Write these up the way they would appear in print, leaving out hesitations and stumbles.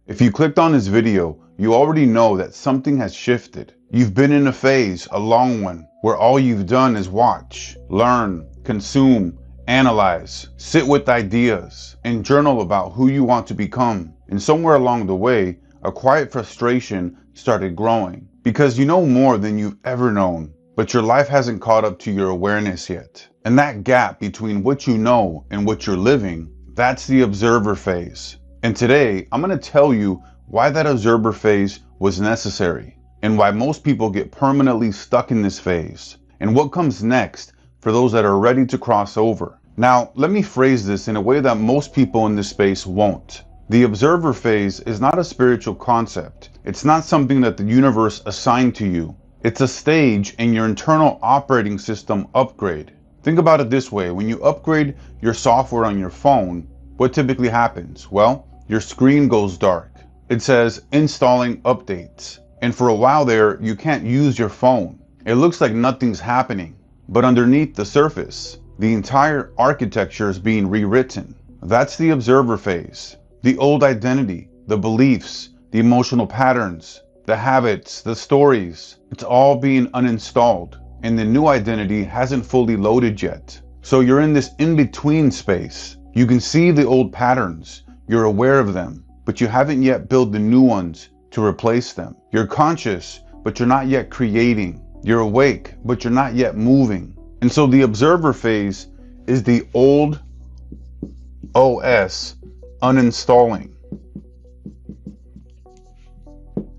If you clicked on this video, you already know that something has shifted. You've been in a phase, a long one, where all you've done is watch, learn, consume, analyze, sit with ideas, and journal about who you want to become. And somewhere along the way, a quiet frustration started growing because you know more than you've ever known, but your life hasn't caught up to your awareness yet. And that gap between what you know and what you're living, that's the observer phase. And today, I'm going to tell you why that observer phase was necessary and why most people get permanently stuck in this phase and what comes next for those that are ready to cross over. Now, let me phrase this in a way that most people in this space won't. The observer phase is not a spiritual concept. It's not something that the universe assigned to you. It's a stage in your internal operating system upgrade. Think about it this way. When you upgrade your software on your phone, what typically happens? Well, your screen goes dark. It says installing updates. And for a while there, you can't use your phone. It looks like nothing's happening. But underneath the surface, the entire architecture is being rewritten. That's the observer phase. The old identity, the beliefs, the emotional patterns, the habits, the stories, it's all being uninstalled. And the new identity hasn't fully loaded yet. So you're in this in-between space. You can see the old patterns. You're aware of them, but you haven't yet built the new ones to replace them. You're conscious, but you're not yet creating. You're awake, but you're not yet moving. And so the observer phase is the old OS uninstalling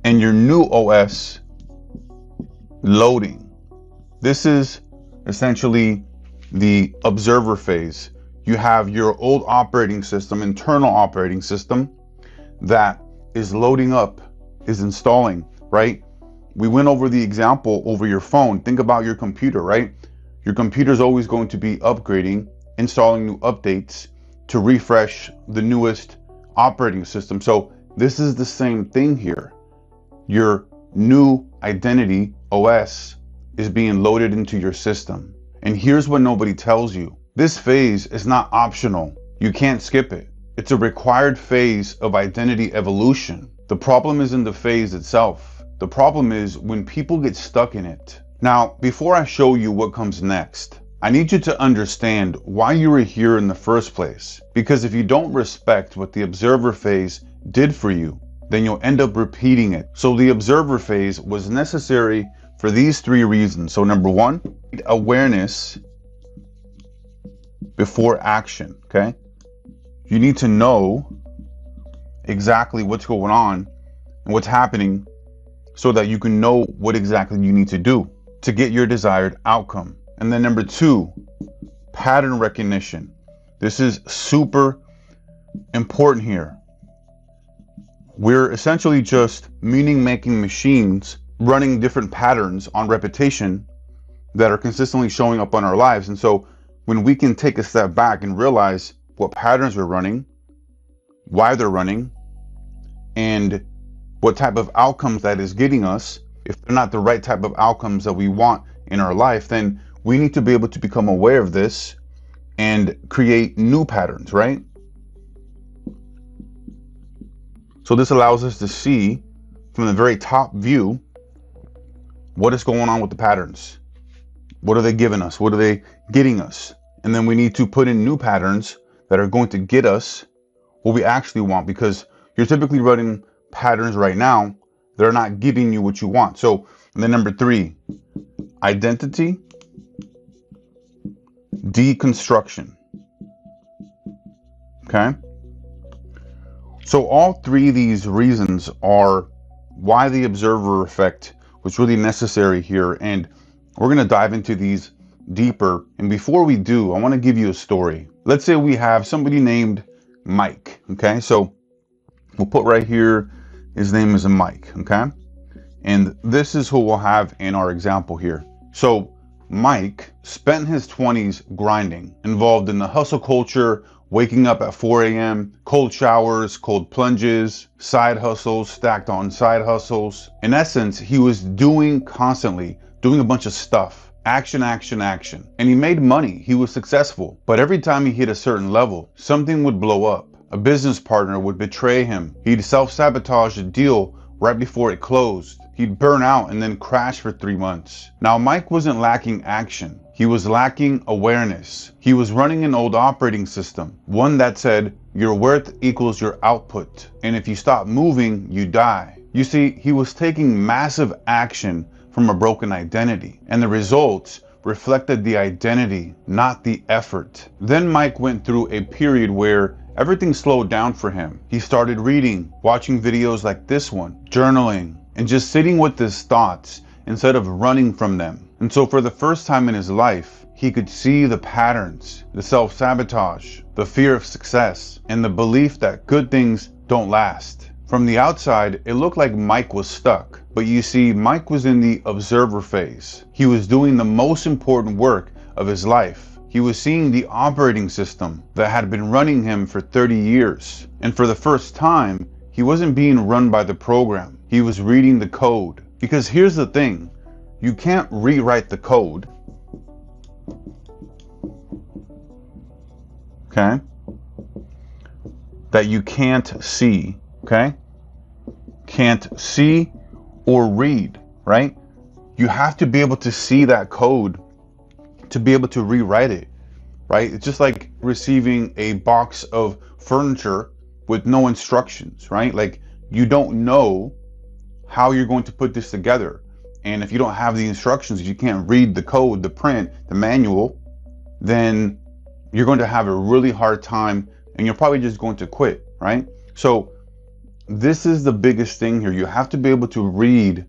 and your new OS loading. This is essentially the observer phase. You have your old operating system, internal operating system, that is loading up, is installing, right? We went over the example over your phone. Think about your computer, right? Your computer is always going to be upgrading, installing new updates to refresh the newest operating system. So this is the same thing here. Your new identity, OS, is being loaded into your system. And here's what nobody tells you. This phase is not optional. You can't skip it. It's a required phase of identity evolution. The problem isn't the phase itself. The problem is when people get stuck in it. Now, before I show you what comes next, I need you to understand why you were here in the first place. Because if you don't respect what the observer phase did for you, then you'll end up repeating it. So the observer phase was necessary for these three reasons. So number one, awareness before action, okay? You need to know exactly what's going on and what's happening so that you can know what exactly you need to do to get your desired outcome. And then number two, pattern recognition. This is super important here. We're essentially just meaning-making machines running different patterns on repetition that are consistently showing up on our lives. And so when we can take a step back and realize what patterns we're running, why they're running, and what type of outcomes that is getting us, if they're not the right type of outcomes that we want in our life, then we need to be able to become aware of this and create new patterns, right? So this allows us to see from the very top view what is going on with the patterns. What are they giving us? What are they getting us? And then we need to put in new patterns that are going to get us what we actually want, because you're typically running patterns right now that are not giving you what you want. So, and then number three, identity deconstruction. Okay? So all three of these reasons are why the observer effect was really necessary here. And we're going to dive into these deeper. And before we do, I want to give you a story. Let's say we have somebody named Mike. Okay, so we'll put right here, his name is Mike. Okay, and this is who we'll have in our example here. So Mike spent his 20s grinding, involved in the hustle culture, waking up at 4 a.m., cold showers, cold plunges, side hustles, stacked on side hustles. In essence, he was constantly doing a bunch of stuff. Action, action, action. And he made money. He was successful. But every time he hit a certain level, something would blow up. A business partner would betray him. He'd self-sabotage a deal right before it closed. He'd burn out and then crash for 3 months. Now, Mike wasn't lacking action. He was lacking awareness. He was running an old operating system, one that said your worth equals your output, and if you stop moving, you die. You see, he was taking massive action from a broken identity, and the results reflected the identity, not the effort. Then Mike went through a period where everything slowed down for him. He started reading, watching videos like this one, journaling, and just sitting with his thoughts instead of running from them. And so for the first time in his life, he could see the patterns, the self-sabotage, the fear of success, and the belief that good things don't last. From the outside, it looked like Mike was stuck. But you see, Mike was in the observer phase. He was doing the most important work of his life. He was seeing the operating system that had been running him for 30 years. And for the first time, he wasn't being run by the program. He was reading the code. Because here's the thing, you can't rewrite the code. Okay? That you can't see. Okay? Can't see or read, right? You have to be able to see that code to be able to rewrite it, right? It's just like receiving a box of furniture with no instructions, right? Like, you don't know how you're going to put this together. And if you don't have the instructions, if you can't read the code, the print, the manual, then you're going to have a really hard time and you're probably just going to quit, right? So this is the biggest thing here. You have to be able to read,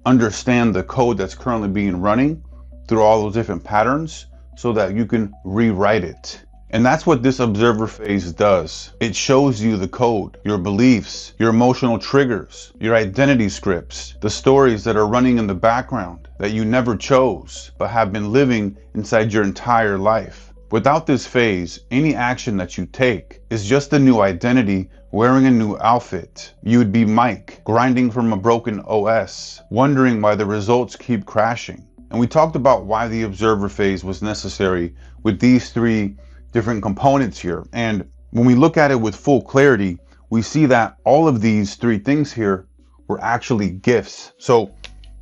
understand the code that's currently being running through all those different patterns so that you can rewrite it. And that's what this observer phase does. It shows you the code, your beliefs, your emotional triggers, your identity scripts, the stories that are running in the background that you never chose but have been living inside your entire life. Without this phase, any action that you take is just a new identity wearing a new outfit. You would be Mike, grinding from a broken OS, wondering why the results keep crashing. And we talked about why the observer phase was necessary with these 3 different components here. And when we look at it with full clarity, we see that all of these 3 things here were actually gifts. So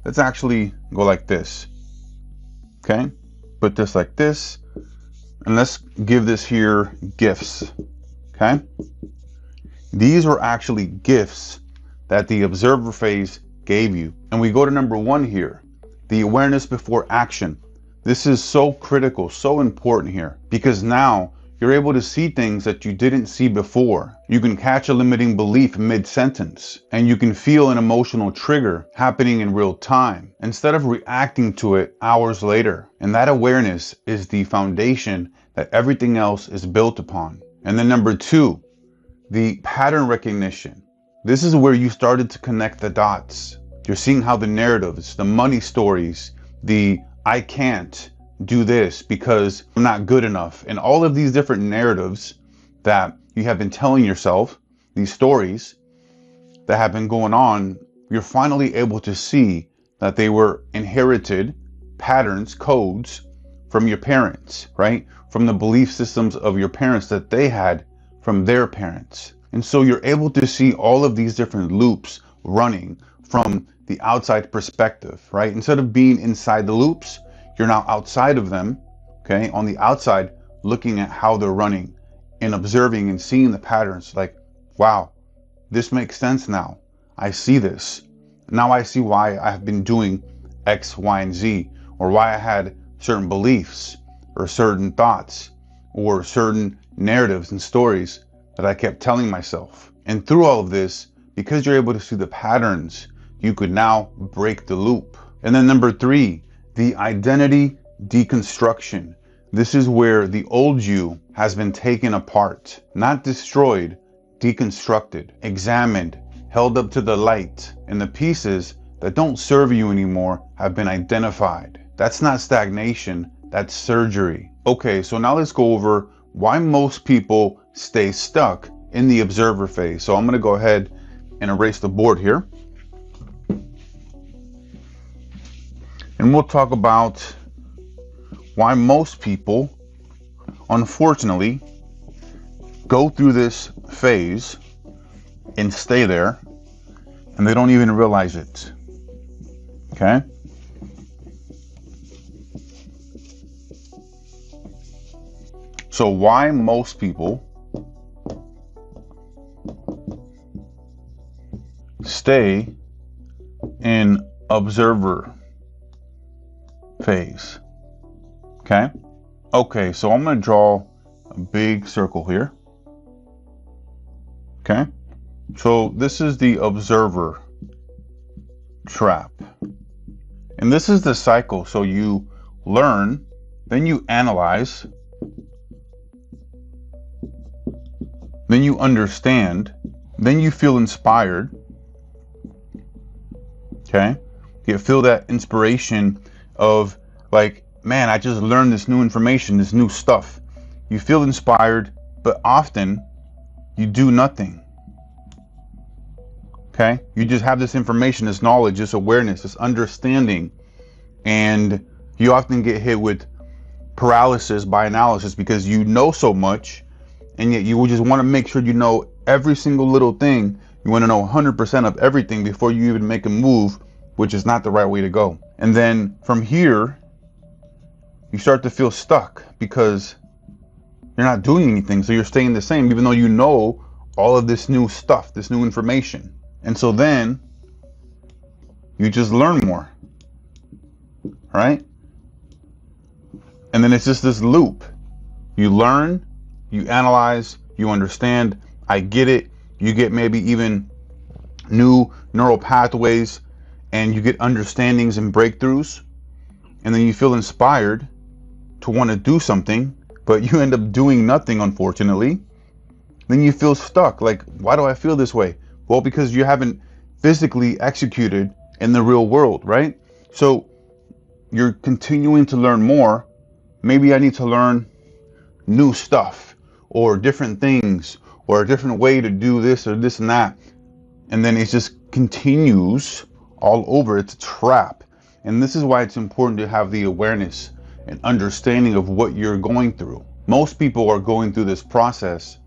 let's actually go like this. Okay, put this like this. And let's give this here gifts. Okay, these were actually gifts that the observer phase gave you. And we go to number 1 here, the awareness before action. This is so critical, so important here, because now you're able to see things that you didn't see before. You can catch a limiting belief mid-sentence, and you can feel an emotional trigger happening in real time instead of reacting to it hours later. And that awareness is the foundation that everything else is built upon. And then number 2, the pattern recognition. This is where you started to connect the dots. You're seeing how the narratives, the money stories, the I can't do this because I'm not good enough, and all of these different narratives that you have been telling yourself, these stories that have been going on, you're finally able to see that they were inherited patterns, codes from your parents, right? From the belief systems of your parents that they had from their parents. And so you're able to see all of these different loops running from the outside perspective, right? Instead of being inside the loops, you're now outside of them, okay? On the outside, looking at how they're running and observing and seeing the patterns like, wow, this makes sense now. I see this. Now I see why I have been doing X, Y, and Z, or why I had certain beliefs or certain thoughts or certain narratives and stories that I kept telling myself. And through all of this, because you're able to see the patterns, you could now break the loop. And then number 3, the identity deconstruction. This is where the old you has been taken apart, not destroyed, deconstructed, examined, held up to the light, and the pieces that don't serve you anymore have been identified. That's not stagnation, that's surgery. Okay, so now let's go over why most people stay stuck in the observer phase. So I'm going to go ahead and erase the board here. And we'll talk about why most people, unfortunately, go through this phase and stay there, and they don't even realize it. Okay? So why most people stay in observer phase? Okay? Okay, so I'm going to draw a big circle here. Okay? So this is the observer trap. And this is the cycle. So you learn, then you analyze, then you understand, then you feel inspired. Okay? You feel that inspiration of like, man, I just learned this new information, this new stuff. You feel inspired, but often you do nothing. Okay? You just have this information, this knowledge, this awareness, this understanding, and you often get hit with paralysis by analysis because you know so much, and yet you just want to make sure you know every single little thing. You want to know 100% of everything before you even make a move, which is not the right way to go. And then from here, you start to feel stuck because you're not doing anything. So you're staying the same, even though you know all of this new stuff, this new information. And so then you just learn more, right? And then it's just this loop. You learn, you analyze, you understand, I get it. You get maybe even new neural pathways, and you get understandings and breakthroughs. And then you feel inspired to want to do something, but you end up doing nothing, unfortunately. Then you feel stuck. Like, why do I feel this way? Well, because you haven't physically executed in the real world, right? So you're continuing to learn more. Maybe I need to learn new stuff or different things or a different way to do this or this and that. And then it just continues all over. It's a trap. And this is why it's important to have the awareness and understanding of what you're going through. Most people are going through this process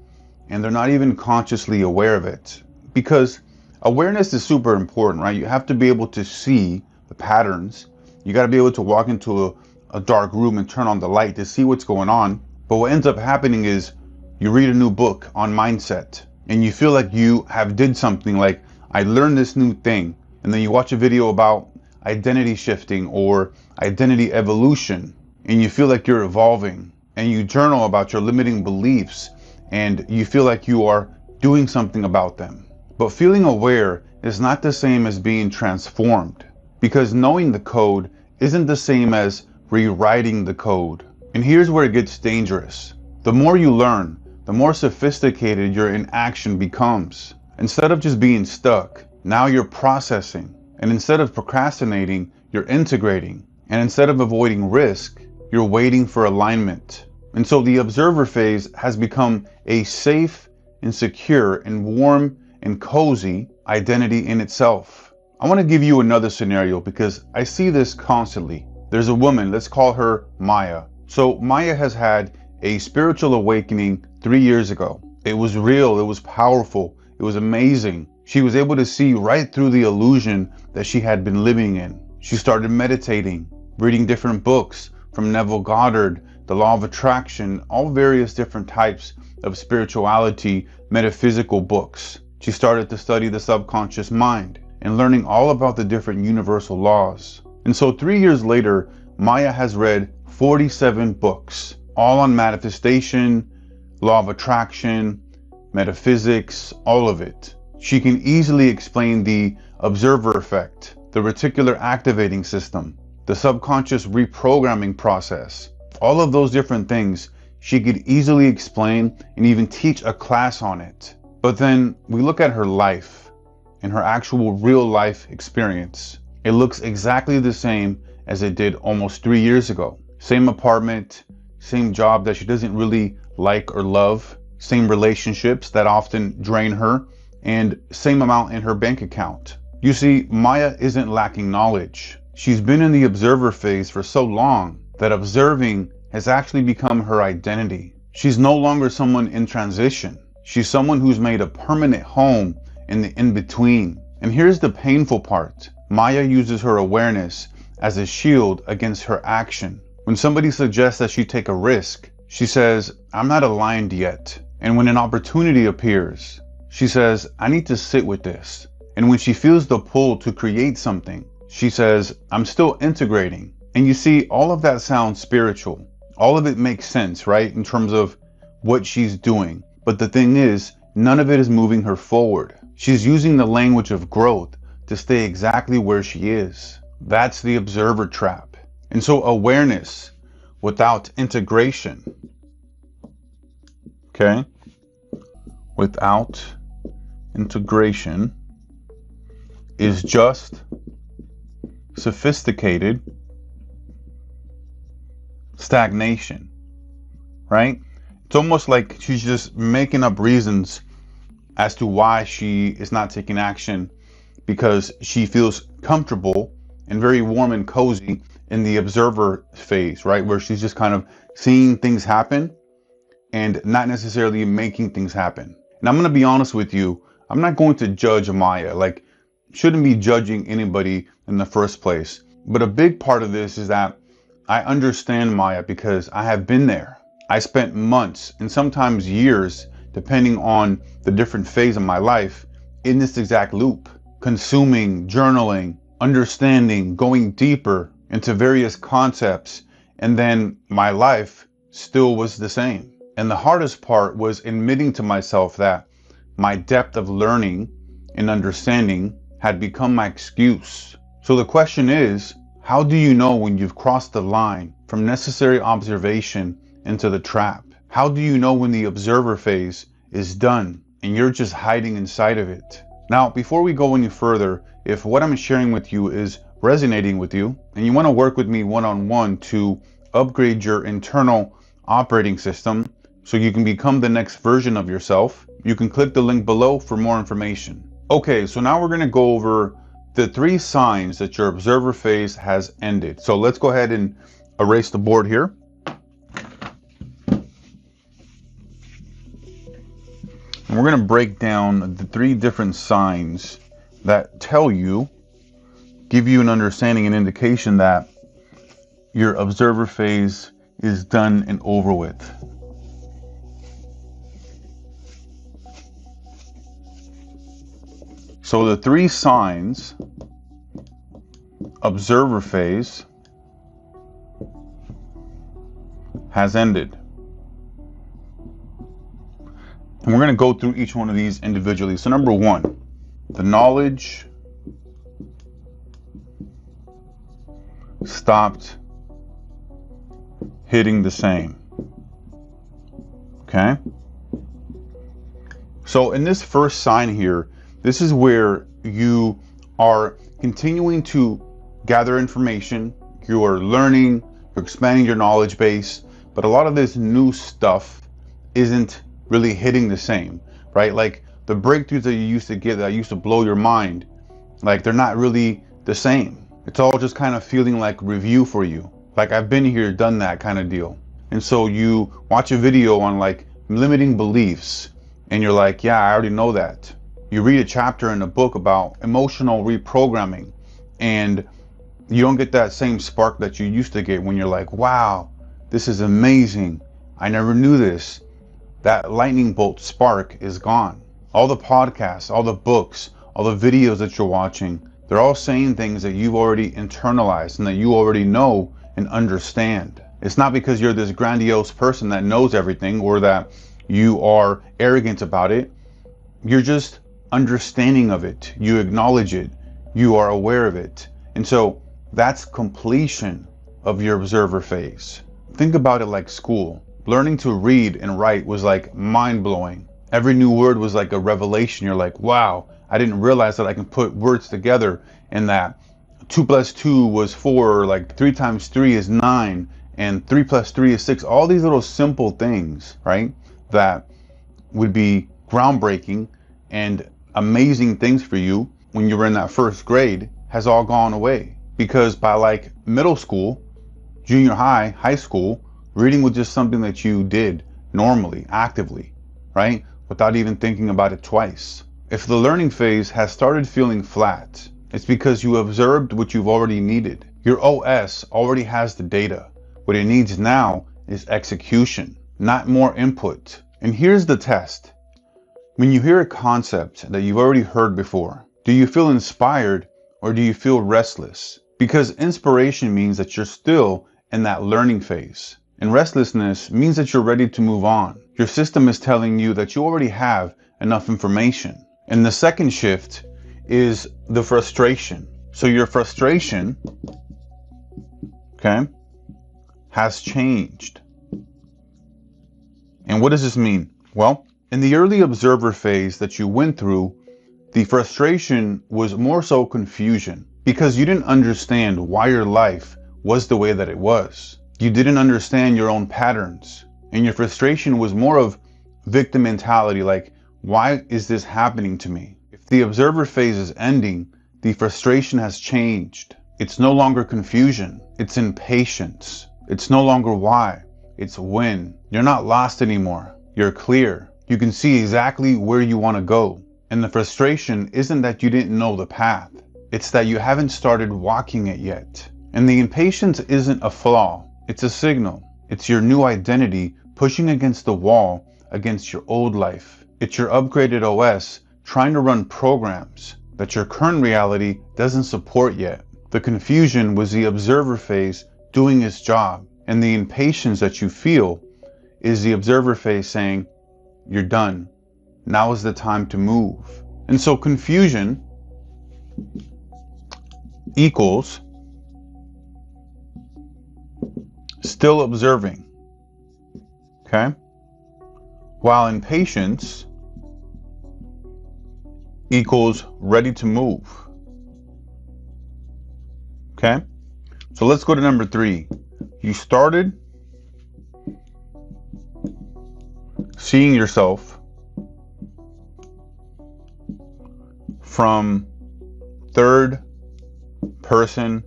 and they're not even consciously aware of it, because awareness is super important, right? You have to be able to see the patterns. You got to be able to walk into a dark room and turn on the light to see what's going on. But what ends up happening is you read a new book on mindset and you feel like you have did something, like I learned this new thing. And then you watch a video about identity shifting or identity evolution, and you feel like you're evolving, and you journal about your limiting beliefs and you feel like you are doing something about them. But feeling aware is not the same as being transformed, because knowing the code isn't the same as rewriting the code. And here's where it gets dangerous. The more you learn, the more sophisticated your inaction becomes. Instead of just being stuck, now you're processing. And instead of procrastinating, you're integrating. And instead of avoiding risk, you're waiting for alignment. And so the observer phase has become a safe and secure and warm and cozy identity in itself. I want to give you another scenario because I see this constantly. There's a woman, let's call her Maya. So Maya has had a spiritual awakening 3 years ago. It was real, it was powerful, it was amazing. She was able to see right through the illusion that she had been living in. She started meditating, reading different books from Neville Goddard, the Law of Attraction, all various different types of spirituality, metaphysical books. She started to study the subconscious mind and learning all about the different universal laws. And so 3 years later, Maya has read 47 books, all on manifestation, law of attraction, metaphysics, all of it. She can easily explain the observer effect, the reticular activating system, the subconscious reprogramming process. All of those different things she could easily explain and even teach a class on it. But then we look at her life and her actual real life experience. It looks exactly the same as it did almost 3 years ago. Same apartment, same job that she doesn't really like or love, same relationships that often drain her, and same amount in her bank account. You see, Maya isn't lacking knowledge. She's been in the observer phase for so long that observing has actually become her identity. She's no longer someone in transition. She's someone who's made a permanent home in the in-between. And here's the painful part. Maya uses her awareness as a shield against her action. When somebody suggests that she take a risk, she says, I'm not aligned yet. And when an opportunity appears, she says, I need to sit with this. And when she feels the pull to create something, she says, I'm still integrating. And you see, all of that sounds spiritual. All of it makes sense, right? In terms of what she's doing. But the thing is, none of it is moving her forward. She's using the language of growth to stay exactly where she is. That's the observer trap. And so awareness without integration, okay? Without integration is just sophisticated stagnation, right? It's almost like she's just making up reasons as to why she is not taking action, because she feels comfortable and very warm and cozy in the observer phase, right? Where she's just kind of seeing things happen and not necessarily making things happen. And I'm going to be honest with you, I'm not going to judge Maya. Like, shouldn't be judging anybody in the first place. But a big part of this is that I understand Maya because I have been there. I spent months and sometimes years, depending on the different phase of my life, in this exact loop, consuming, journaling, understanding, going deeper into various concepts, and then my life still was the same. And the hardest part was admitting to myself that my depth of learning and understanding had become my excuse. So the question is, how do you know when you've crossed the line from necessary observation into the trap? How do you know when the observer phase is done and you're just hiding inside of it? Now, before we go any further, if what I'm sharing with you is resonating with you and you want to work with me one-on-one to upgrade your internal operating system so you can become the next version of yourself, you can click the link below for more information. Okay, so now we're going to go over the 3 signs that your observer phase has ended. So let's go ahead and erase the board here. And we're going to break down the 3 different signs that tell you, give you an understanding and indication that your observer phase is done and over with. So the 3 signs, observer phase has ended. And we're going to go through each one of these individually. So number 1, the knowledge stopped hitting the same. Okay? So in this first sign here, this is where you are continuing to gather information, you are learning, you're expanding your knowledge base, but a lot of this new stuff isn't really hitting the same, right? Like the breakthroughs that you used to get that used to blow your mind, like they're not really the same. It's all just kind of feeling like review for you. Like I've been here, done that kind of deal. And so you watch a video on like limiting beliefs and you're like, yeah, I already know that. You read a chapter in a book about emotional reprogramming and you don't get that same spark that you used to get when you're like, wow, this is amazing. I never knew this. That lightning bolt spark is gone. All the podcasts, all the books, all the videos that you're watching, they're all saying things that you've already internalized and that you already know and understand. It's not because you're this grandiose person that knows everything or that you are arrogant about it. You're just understanding of it. You acknowledge it. You are aware of it. And so that's completion of your observer phase. Think about it like school. Learning to read and write was like mind-blowing. Every new word was like a revelation. You're like, wow, I didn't realize that I can put words together and that 2 + 2 was 4, or like 3 × 3 is 9, and 3 + 3 is 6. All these little simple things, right, that would be groundbreaking and amazing things for you when you were in that first grade has all gone away. Because by like middle school, junior high, high school, reading was just something that you did normally, actively, right? without even thinking about it twice. If the learning phase has started feeling flat, it's because you observed what you've already needed. Your OS already has the data. What it needs now is execution, not more input. And here's the test. When you hear a concept that you've already heard before, do you feel inspired or do you feel restless? Because inspiration means that you're still in that learning phase. And restlessness means that you're ready to move on. Your system is telling you that you already have enough information. And the second shift is the frustration. So your frustration, okay, has changed. And what does this mean? Well, in the early observer phase that you went through, the frustration was more so confusion because you didn't understand why your life was the way that it was. You didn't understand your own patterns, and your frustration was more of victim mentality, like, why is this happening to me? If the observer phase is ending, the frustration has changed. It's no longer confusion, it's impatience. It's no longer why, it's when. You're not lost anymore, you're clear. You can see exactly where you want to go. And the frustration isn't that you didn't know the path, it's that you haven't started walking it yet. And the impatience isn't a flaw, it's a signal. It's your new identity pushing against the wall, against your old life. It's your upgraded OS trying to run programs that your current reality doesn't support yet. The confusion was the observer phase doing its job, and the impatience that you feel is the observer phase saying, you're done. Now is the time to move. And so confusion equals still observing, okay? While impatience equals ready to move, okay? So let's go to number 3. You started seeing yourself from third person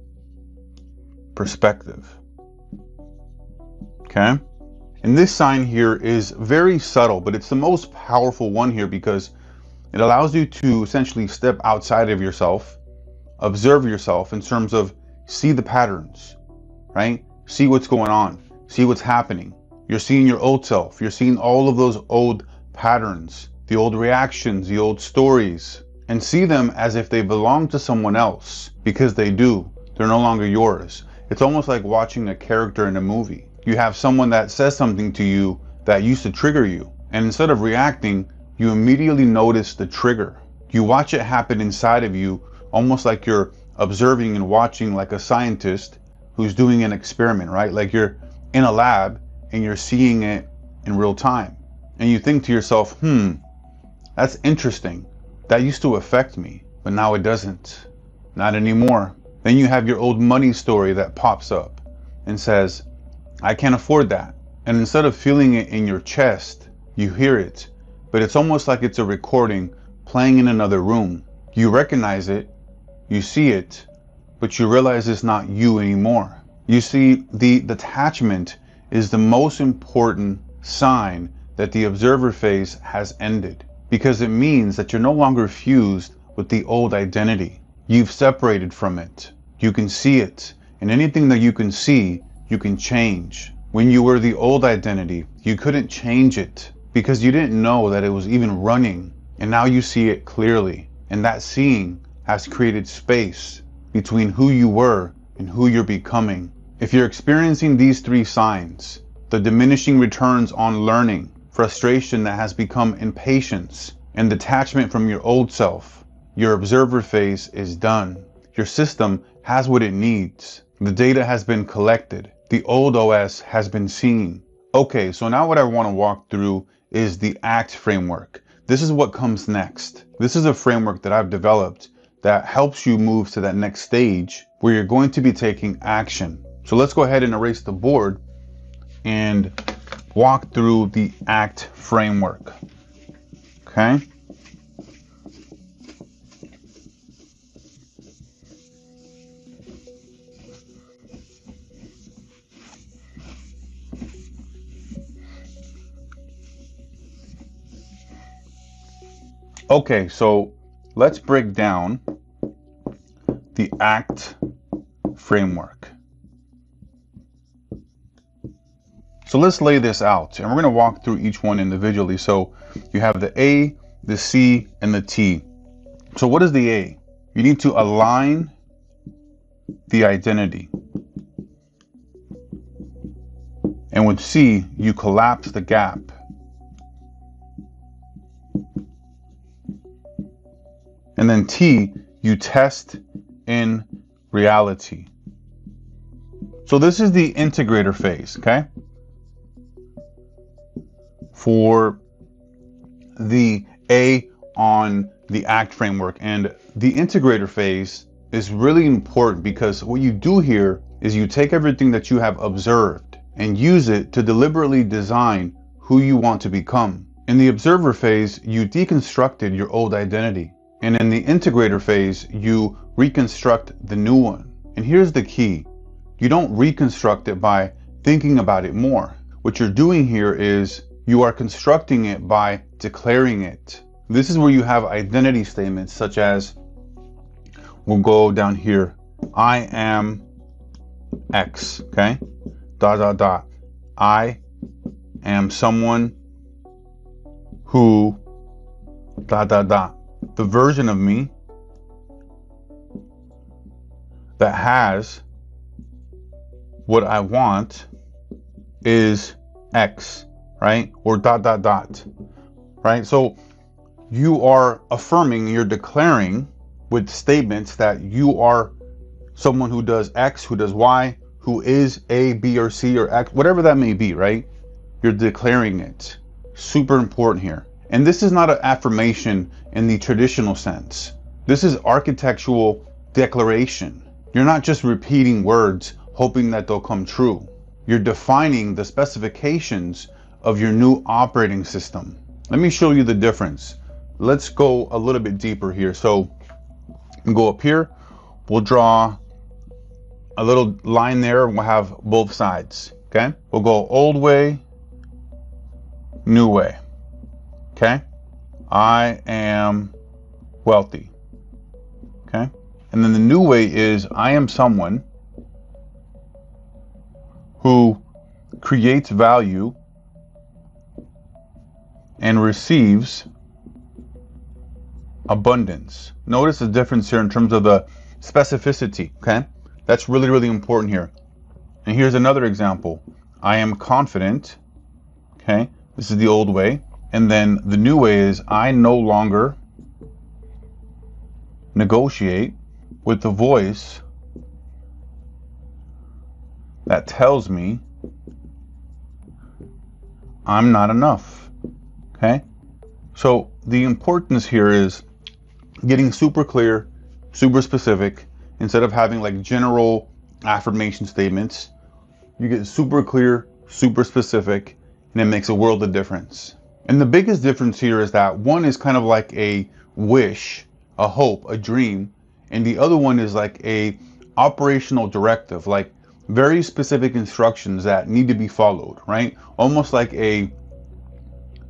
perspective. Okay? And this sign here is very subtle, but it's the most powerful one here because it allows you to essentially step outside of yourself, observe yourself in terms of see the patterns, right? See what's going on, see what's happening. You're seeing your old self. You're seeing all of those old patterns, the old reactions, the old stories, and see them as if they belong to someone else, because they do. They're no longer yours. It's almost like watching a character in a movie. You have someone that says something to you that used to trigger you, and instead of reacting, you immediately notice the trigger. You watch it happen inside of you, almost like you're observing and watching like a scientist who's doing an experiment, right? Like you're in a lab and you're seeing it in real time. And you think to yourself, that's interesting. That used to affect me, but now it doesn't. Not anymore. Then you have your old money story that pops up and says, I can't afford that. And instead of feeling it in your chest, you hear it, but it's almost like it's a recording playing in another room. You recognize it, you see it, but you realize it's not you anymore. You see, the detachment is the most important sign that the observer phase has ended, because it means that you're no longer fused with the old identity. You've separated from it. You can see it, and anything that you can see, you can change. When you were the old identity, you couldn't change it because you didn't know that it was even running, and now you see it clearly, and that seeing has created space between who you were and who you're becoming. If you're experiencing these 3 signs, the diminishing returns on learning, frustration that has become impatience, and detachment from your old self, your observer phase is done. Your system has what it needs. The data has been collected. The old OS has been seen. Okay, so now what I want to walk through is the ACT framework. This is what comes next. This is a framework that I've developed that helps you move to that next stage where you're going to be taking action. So let's go ahead and erase the board and walk through the ACT framework. Okay? Okay, so let's break down the ACT framework. So let's lay this out, and we're going to walk through each one individually. So you have the A, the C, and the T. So what is the A? You need to align the identity. And with C, you collapse the gap. And then T, you test in reality. So this is the integrator phase, okay? For the A on the ACT framework. And the integrator phase is really important because what you do here is you take everything that you have observed and use it to deliberately design who you want to become. In the observer phase, you deconstructed your old identity. And in the integrator phase, you reconstruct the new one. And here's the key. You don't reconstruct it by thinking about it more. What you're doing here is you are constructing it by declaring it. This is where you have identity statements such as, we'll go down here, I am X, okay? ... I am someone who ... The version of me that has what I want is X, right? Or ... right? So you are affirming, you're declaring with statements that you are someone who does X, who does Y, who is A, B, or C, or X, whatever that may be, right? You're declaring it. Super important here. And this is not an affirmation in the traditional sense. This is architectural declaration. You're not just repeating words hoping that they'll come true. You're defining the specifications of your new operating system. Let me show you the difference. Let's go a little bit deeper here. So go up here, we'll draw a little line there, we'll have both sides, okay? We'll go old way, new way, okay? I am wealthy, okay? And then the new way is I am someone who creates value and receives abundance. Notice the difference here in terms of the specificity, okay? That's really, really important here. And here's another example. I am confident, okay? This is the old way. And then the new way is I no longer negotiate with the voice that tells me I'm not enough, okay? So the importance here is getting super clear, super specific. Instead of having like general affirmation statements, you get super clear, super specific, and it makes a world of difference. And the biggest difference here is that one is kind of like a wish, a hope, a dream, and the other one is like a operational directive, like very specific instructions that need to be followed, right? Almost like a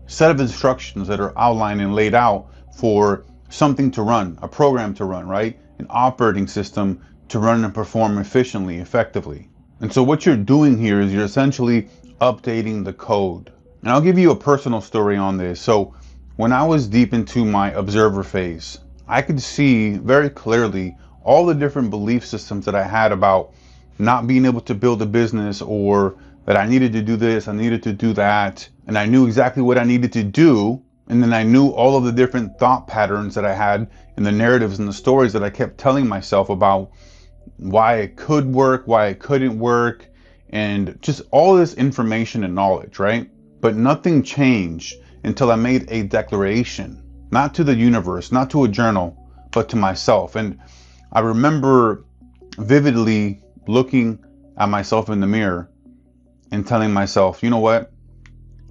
set of instructions that are outlined and laid out for something to run, a program to run, right? An operating system to run and perform efficiently, effectively. And so what you're doing here is you're essentially updating the code. And I'll give you a personal story on this. So when I was deep into my observer phase, I could see very clearly all the different belief systems that I had about not being able to build a business, or that I needed to do this, I needed to do that. And I knew exactly what I needed to do. And then I knew all of the different thought patterns that I had in the narratives and the stories that I kept telling myself about why it could work, why it couldn't work, and just all this information and knowledge, right? But nothing changed until I made a declaration, not to the universe, not to a journal, but to myself. And I remember vividly looking at myself in the mirror and telling myself, you know what?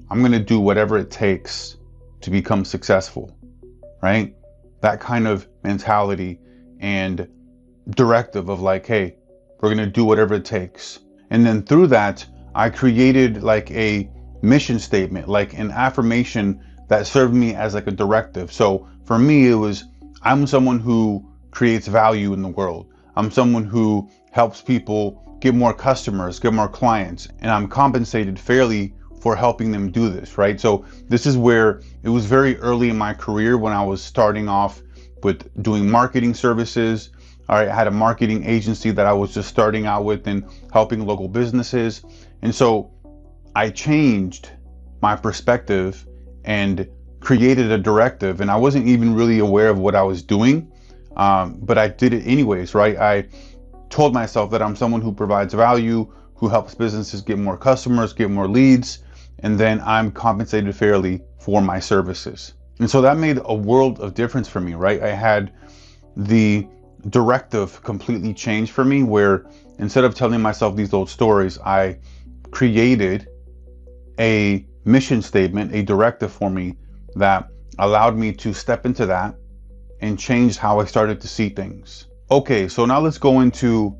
I'm going to do whatever it takes to become successful, right? That kind of mentality and directive of like, hey, we're going to do whatever it takes. And then through that, I created like a mission statement, like an affirmation that served me as like a directive. So for me, it was, I'm someone who creates value in the world. I'm someone who helps people get more customers, get more clients, and I'm compensated fairly for helping them do this, right? So this is where it was very early in my career when I was starting off with doing marketing services. All right, I had a marketing agency that I was just starting out with and helping local businesses. And so I changed my perspective and created a directive, and I wasn't even really aware of what I was doing, but I did it anyways, right? I told myself that I'm someone who provides value, who helps businesses get more customers, get more leads, and then I'm compensated fairly for my services. And so that made a world of difference for me, right? I had the directive completely changed for me, where instead of telling myself these old stories, I created a mission statement, a directive for me that allowed me to step into that and change how I started to see things. Okay, so now let's go into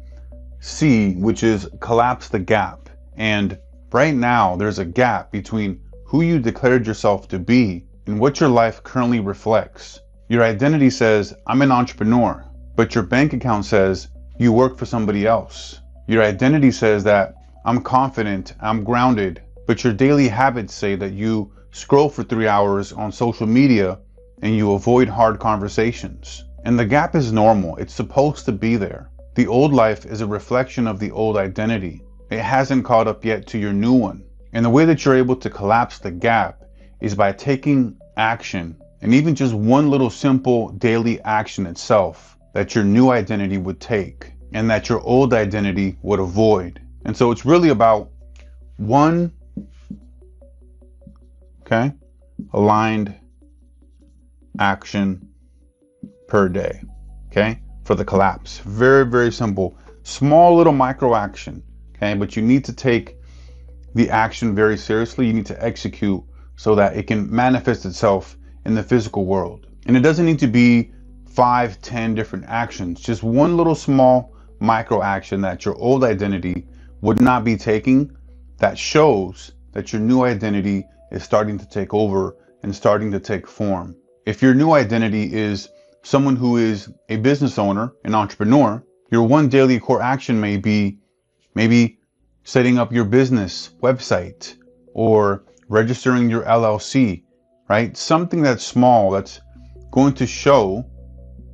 C, which is collapse the gap. And right now there's a gap between who you declared yourself to be and what your life currently reflects. Your identity says, I'm an entrepreneur, but your bank account says you work for somebody else. Your identity says that I'm confident, I'm grounded, but your daily habits say that you scroll for 3 hours on social media and you avoid hard conversations. And the gap is normal. It's supposed to be there. The old life is a reflection of the old identity. It hasn't caught up yet to your new one. And the way that you're able to collapse the gap is by taking action, and even just one little simple daily action itself that your new identity would take and that your old identity would avoid. And so it's really about one, aligned action per day, for the collapse. Very, very simple, small little micro action, but you need to take the action very seriously. You need to execute so that it can manifest itself in the physical world. And it doesn't need to be 5, 10 different actions, just one little small micro action that your old identity would not be taking, that shows that your new identity is starting to take over and starting to take form. If your new identity is someone who is a business owner, an entrepreneur, your one daily core action may be maybe setting up your business website or registering your LLC, right? Something that's small, that's going to show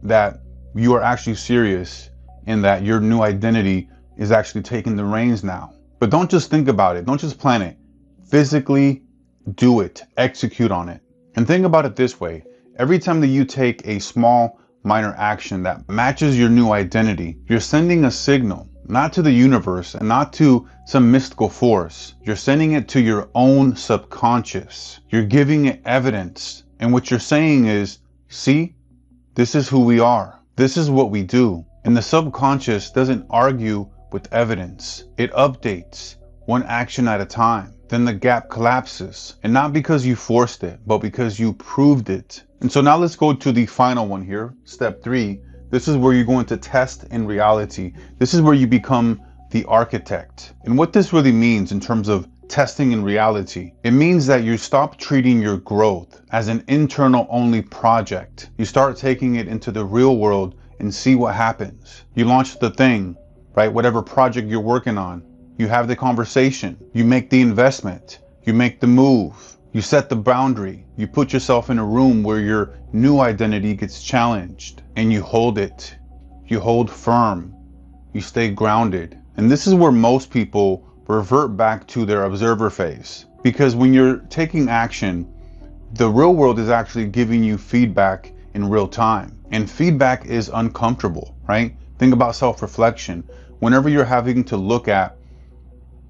that you are actually serious and that your new identity is actually taking the reins now. But don't just think about it. Don't just plan it. Physically do it. Execute on it. And think about it this way. Every time that you take a small, minor action that matches your new identity, you're sending a signal, not to the universe and not to some mystical force. You're sending it to your own subconscious. You're giving it evidence. And what you're saying is, see, this is who we are. This is what we do. And the subconscious doesn't argue with evidence. It updates one action at a time. Then the gap collapses. And not because you forced it, but because you proved it. And so now let's go to the final one here. Step 3. This is where you're going to test in reality. This is where you become the architect. And what this really means in terms of testing in reality, it means that you stop treating your growth as an internal only project. You start taking it into the real world and see what happens. You launch the thing, right? Whatever project you're working on. You have the conversation. You make the investment. You make the move. You set the boundary. You put yourself in a room where your new identity gets challenged and you hold it. You hold firm. You stay grounded. And this is where most people revert back to their observer phase. Because when you're taking action, the real world is actually giving you feedback in real time. And feedback is uncomfortable, right? Think about self-reflection. Whenever you're having to look at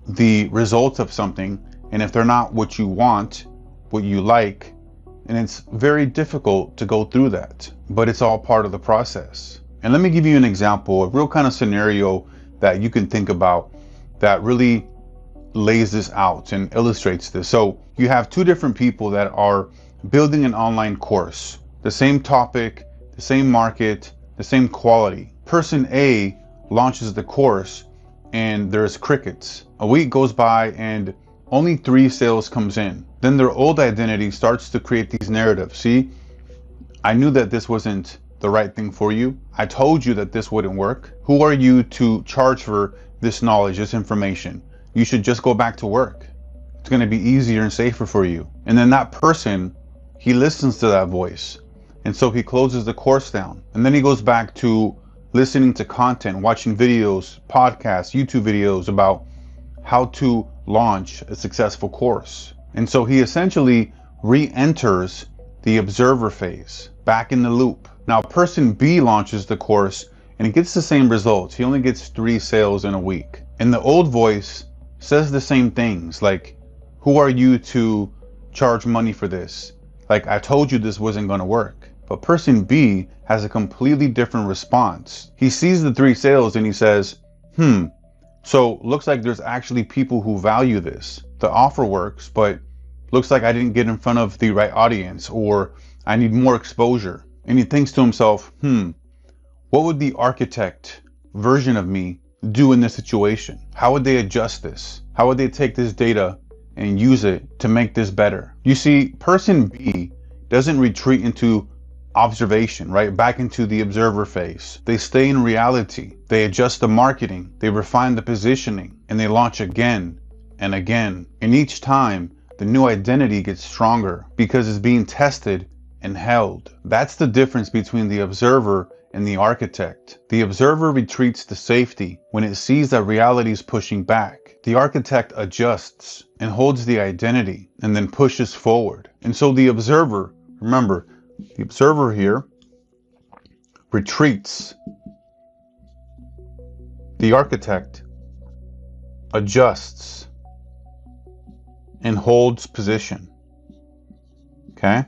the results of something, and if they're not what you want, what you like, and it's very difficult to go through that, but it's all part of the process. And let me give you an example, a real kind of scenario that you can think about that really lays this out and illustrates this. So you have two different people that are building an online course, the same topic, the same market, the same quality. Person A launches the course and there's crickets. A week goes by and only 3 sales comes in. Then their old identity starts to create these narratives. See, I knew that this wasn't the right thing for you. I told you that this wouldn't work. Who are you to charge for this knowledge, this information? You should just go back to work. It's going to be easier and safer for you. And then that person, he listens to that voice. And so he closes the course down. And then he goes back to listening to content, watching videos, podcasts, YouTube videos about how to launch a successful course. And so he essentially re-enters the observer phase, back in the loop. Now, person B launches the course and he gets the same results. He only gets 3 sales in a week. And the old voice says the same things like, who are you to charge money for this? Like, I told you this wasn't going to work. But person B has a completely different response. He sees the 3 sales and he says, so looks like there's actually people who value this. The offer works, but looks like I didn't get in front of the right audience, or I need more exposure. And he thinks to himself, what would the architect version of me do in this situation? How would they adjust this? How would they take this data and use it to make this better? You see, person B doesn't retreat into observation, right? Back into the observer phase. They stay in reality. They adjust the marketing. They refine the positioning, and they launch again and again. And each time, the new identity gets stronger because it's being tested and held. That's the difference between the observer and the architect. The observer retreats to safety when it sees that reality is pushing back. The architect adjusts and holds the identity and then pushes forward. And so the observer, remember, the observer here retreats. The architect adjusts and holds position. Okay?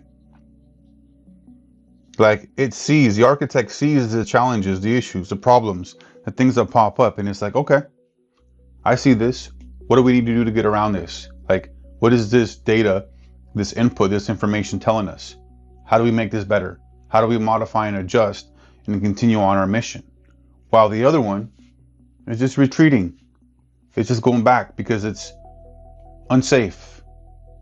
Like, it sees, the architect sees the challenges, the issues, the problems, the things that pop up, and it's like, okay, I see this. What do we need to do to get around this? Like, what is this data, this input, this information telling us? How do we make this better? How do we modify and adjust and continue on our mission? While the other one is just retreating. It's just going back because it's unsafe.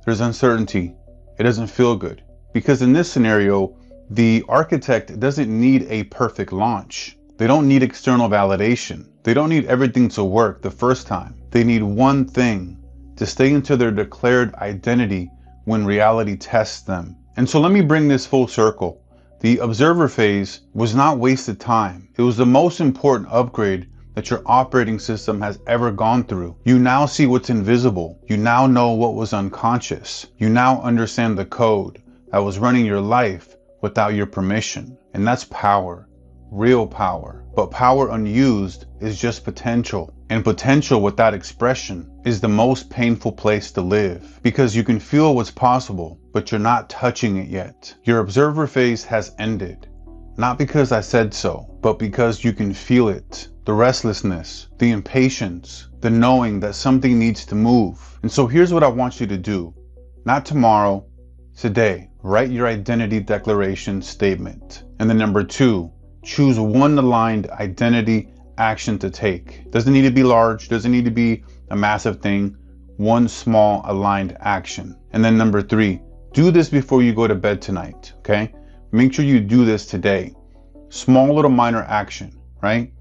There's uncertainty. It doesn't feel good. Because in this scenario, the architect doesn't need a perfect launch. They don't need external validation. They don't need everything to work the first time. They need one thing: to stay into their declared identity when reality tests them. And so let me bring this full circle. The observer phase was not wasted time. It was the most important upgrade that your operating system has ever gone through. You now see what's invisible. You now know what was unconscious. You now understand the code that was running your life without your permission. And that's power, real power. But power unused is just potential. And potential without expression is the most painful place to live, because you can feel what's possible, but you're not touching it yet. Your observer phase has ended, not because I said so, but because you can feel it. The restlessness, the impatience, the knowing that something needs to move. And so here's what I want you to do. Not tomorrow, today. Write your identity declaration statement. And then number 2, choose one aligned identity action to take. Doesn't need to be large, doesn't need to be a massive thing. One small aligned action. And then number 3, do this before you go to bed tonight, okay? Make sure you do this today. Small little minor action, right?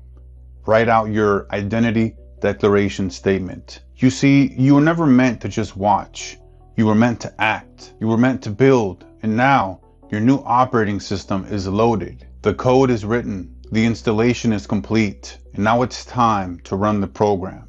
Write out your identity declaration statement. You see, you were never meant to just watch. You were meant to act. You were meant to build. And now your new operating system is loaded. The code is written. The installation is complete. And now it's time to run the program.